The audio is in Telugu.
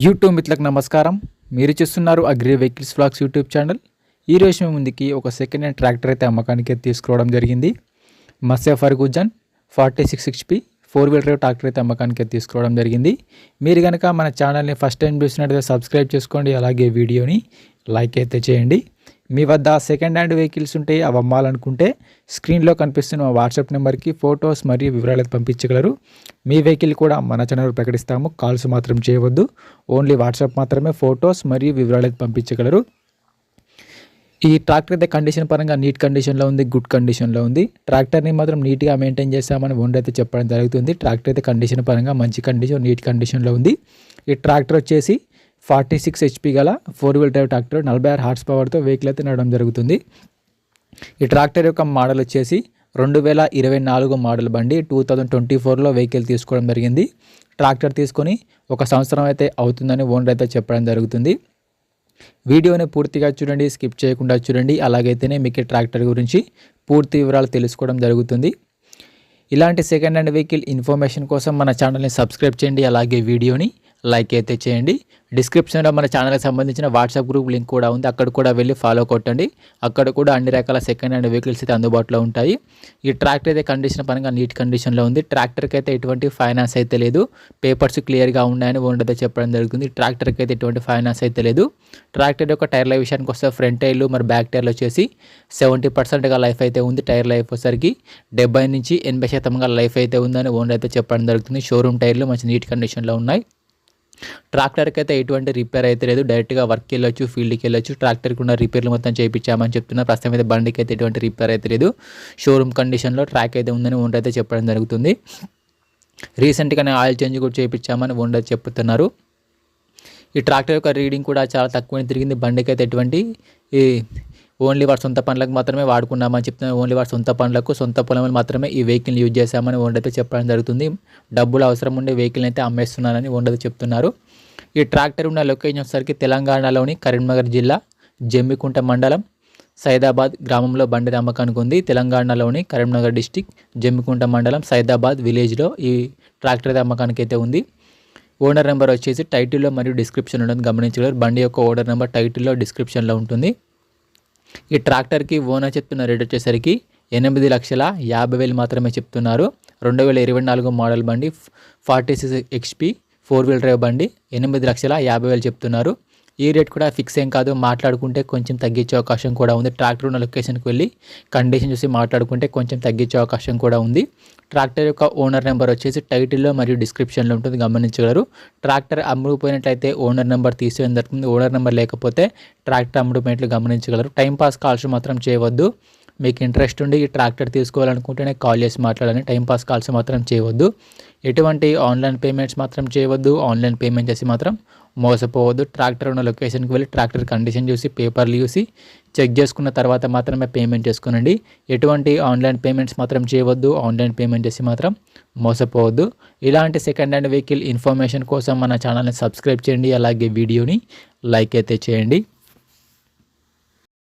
యూట్యూబ్ మిత్రులకు నమస్కారం. మీరు చూస్తున్నారు agri vehicles vlogs YouTube channel. ఈ రోజు మేము ముందుకి ఒక సెకండ్ హ్యాండ్ ట్రాక్టర్ అయితే అమ్మకానికి తీసుకురావడం జరిగింది. మత్స్య ఫర్గూజన్ 46 HP 4-wheel drive ట్రాక్టర్ అయితే అమ్మకానికి తీసుకురావడం జరిగింది. మీరు కనుక మన ఛానల్ని ఫస్ట్ టైం చూసినట్లయితే సబ్స్క్రైబ్ చేసుకోండి, అలాగే వీడియోని లైక్ అయితే చేయండి. మీ వద్ద సెకండ్ హ్యాండ్ వెహికల్స్ ఉంటే అవి అమ్మాలనుకుంటే స్క్రీన్లో కనిపిస్తున్న మా వాట్సాప్ నెంబర్కి ఫొటోస్ మరియు వివరాలు పంపించగలరు. మీ వెహికల్ కూడా మన ఛానల్ ప్రకటిస్తాము. కాల్స్ మాత్రం చేయవద్దు, ఓన్లీ వాట్సాప్ మాత్రమే ఫొటోస్ మరియు వివరాలు పంపించగలరు. ఈ ట్రాక్టర్ అయితే కండిషన్ పరంగా నీట్ కండిషన్లో ఉంది, గుడ్ కండిషన్లో ఉంది. ట్రాక్టర్ని మాత్రం నీట్గా మెయింటైన్ చేస్తామని ఓనర్ అయితే చెప్పడం జరుగుతుంది. ట్రాక్టర్ అయితే కండిషన్ పరంగా మంచి కండిషన్, నీట్ కండిషన్లో ఉంది. ఈ ట్రాక్టర్ వచ్చేసి 46 HP గల 4-wheel drive ట్రాక్టర్ 46 హార్స్ పవర్తో వెహికల్ అయితే నడవడం జరుగుతుంది. ఈ ట్రాక్టర్ యొక్క మోడల్ వచ్చేసి 2024 మోడల్ బండి. 2024లో వెహికల్ తీసుకోవడం జరిగింది. ట్రాక్టర్ తీసుకొని 1 సంవత్సరం అయితే అవుతుందని ఓనర్ అయితే చెప్పడం జరుగుతుంది. వీడియోని పూర్తిగా చూడండి, స్కిప్ చేయకుండా చూడండి. అలాగైతేనే మీకు ట్రాక్టర్ గురించి పూర్తి వివరాలు తెలుసుకోవడం జరుగుతుంది. ఇలాంటి సెకండ్ హ్యాండ్ వెహికల్ ఇన్ఫర్మేషన్ కోసం మన ఛానల్ని సబ్స్క్రైబ్ చేయండి, అలాగే వీడియోని లైక్ అయితే చేయండి. డిస్క్రిప్షన్లో మన ఛానల్కి సంబంధించిన వాట్సాప్ గ్రూప్ లింక్ కూడా ఉంది, అక్కడ కూడా వెళ్ళి ఫాలో కొట్టండి. అక్కడ కూడా అన్ని రకాల సెకండ్ హ్యాండ్ వెహికల్స్ అయితే అందుబాటులో ఉంటాయి. ఈ ట్రాక్టర్ అయితే కండిషన్ పరంగా నీట్ కండిషన్లో ఉంది. ట్రాక్టర్కి అయితే ఎటువంటి ఫైనాన్స్ అయితే లేదు, పేపర్స్ క్లియర్గా ఉన్నాయని ఓనర్ అయితే చెప్పడం జరుగుతుంది. ట్రాక్టర్కి అయితే ఎటువంటి ఫైనాన్స్ అయితే లేదు. ట్రాక్టర్ యొక్క టైర్ల విషయానికి వస్తే ఫ్రంట్ టైర్లు మరి బ్యాక్ టైర్లు వచ్చేసి 70% లైఫ్ అయితే ఉంది. టైర్ లైఫ్ వచ్చేసరికి 70 నుంచి 80% లైఫ్ అయితే ఉందని ఓనర్ అయితే చెప్పడం జరుగుతుంది. షోరూమ్ టైర్లు మంచి నీట్ కండిషన్లో ఉన్నాయి. ట్రాక్టర్కి అయితే ఎటువంటి రిపేర్ అయితే లేదు, డైరెక్ట్గా వర్క్కి వెళ్ళొచ్చు, ఫీల్డ్కి వెళ్ళొచ్చు. ట్రాక్టర్కి ఉన్న రిపేర్లు మొత్తం చేయించామని చెప్తున్నారు. ప్రస్తుతం అయితే బండికి అయితే ఎటువంటి రిపేర్ అయితే లేదు, షోరూమ్ కండిషన్లో ట్రాక్ అయితే ఉందని ఓనర్ అయితే చెప్పడం జరుగుతుంది. రీసెంట్గానే ఆయిల్ చేంజ్ కూడా చేయించామని ఓనర్ అయితే చెప్తున్నారు. ఈ ట్రాక్టర్ యొక్క రీడింగ్ కూడా చాలా తక్కువనే తిరిగింది. బండికి అయితే ఎటువంటి ఓన్లీ వాటి సొంత పనులకు మాత్రమే వాడుకున్నామని చెప్తున్నారు. ఓన్లీ వాటి సొంత పనులకు, సొంత పొలంలో మాత్రమే ఈ వెహికల్ని యూజ్ చేశామని ఓనర్ అయితే చెప్పడం జరుగుతుంది. డబ్బులు అవసరం ఉండే వెహికల్ని అయితే అమ్మేస్తున్నారని ఓనర్ అయితే చెప్తున్నారు. ఈ ట్రాక్టర్ ఉన్న లొకేషన్ వచ్చేసరికి తెలంగాణలోని కరీంనగర్ జిల్లా జమ్మికుంట మండలం సైదాబాద్ గ్రామంలో బండి అమ్మకానికి ఉంది. తెలంగాణలోని కరీంనగర్ డిస్టిక్ జమ్మికుంట మండలం సైదాబాద్ విలేజ్లో ఈ ట్రాక్టర్ అయితే అమ్మకానికి అయితే ఉంది. ఓనర్ నెంబర్ వచ్చేసి టైటిల్లో మరియు డిస్క్రిప్షన్ ఉంటుంది, గమనించగలరు. బండి యొక్క ఓనర్ నెంబర్ టైటిల్లో డిస్క్రిప్షన్లో ఉంటుంది. ఈ ట్రాక్టర్కి ఓనర్ చెప్తున్న రేట్ వచ్చేసరికి 8,50,000 మాత్రమే చెప్తున్నారు. 2024 మోడల్ బండి 46 HP 4-wheel drive బండి 8,50,000 చెప్తున్నారు. ఈ రేట్ కూడా ఫిక్స్ ఏం కాదు, మాట్లాడుకుంటే కొంచెం తగ్గించే అవకాశం కూడా ఉంది. ట్రాక్టర్ ఉన్న లొకేషన్కి వెళ్ళి కండిషన్ చూసి మాట్లాడుకుంటే కొంచెం తగ్గించే అవకాశం కూడా ఉంది. ట్రాక్టర్ యొక్క ఓనర్ నెంబర్ వచ్చేసి టైటిల్లో మరియు డిస్క్రిప్షన్లో ఉంటుంది, గమనించగలరు. ట్రాక్టర్ అమ్ముడుపోయినట్లయితే ఓనర్ నెంబర్ తీసేయడం జరుగుతుంది. ఓనర్ నెంబర్ లేకపోతే ట్రాక్టర్ అమ్ముడుపోయినట్లు గమనించగలరు. టైంపాస్ కాల్స్ మాత్రం చేయవద్దు. మీకు ఇంట్రెస్ట్ ఉండి ఈ ట్రాక్టర్ తీసుకోవాలనుకుంటేనే కాల్ చేసి మాట్లాడాలని, టైంపాస్ కాల్స్ మాత్రం చేయవద్దు. ఎటువంటి ఆన్లైన్ పేమెంట్స్ మాత్రం చేయవద్దు. ఆన్లైన్ పేమెంట్ చేసి మాత్రం మోసపోవద్దు. ట్రాక్టర్ ఉన్న లొకేషన్కి వెళ్ళి ట్రాక్టర్ కండిషన్ చూసి, పేపర్లు చూసి చెక్ చేసుకున్న తర్వాత మాత్రమే పేమెంట్ చేసుకోనండి. ఎటువంటి ఆన్లైన్ పేమెంట్స్ మాత్రం చేయవద్దు. ఆన్లైన్ పేమెంట్ చేసి మాత్రం మోసపోవద్దు. ఇలాంటి సెకండ్ హ్యాండ్ వెహికల్ ఇన్ఫర్మేషన్ కోసం మన ఛానల్ని సబ్స్క్రైబ్ చేయండి, అలాగే వీడియోని లైక్ అయితే చేయండి.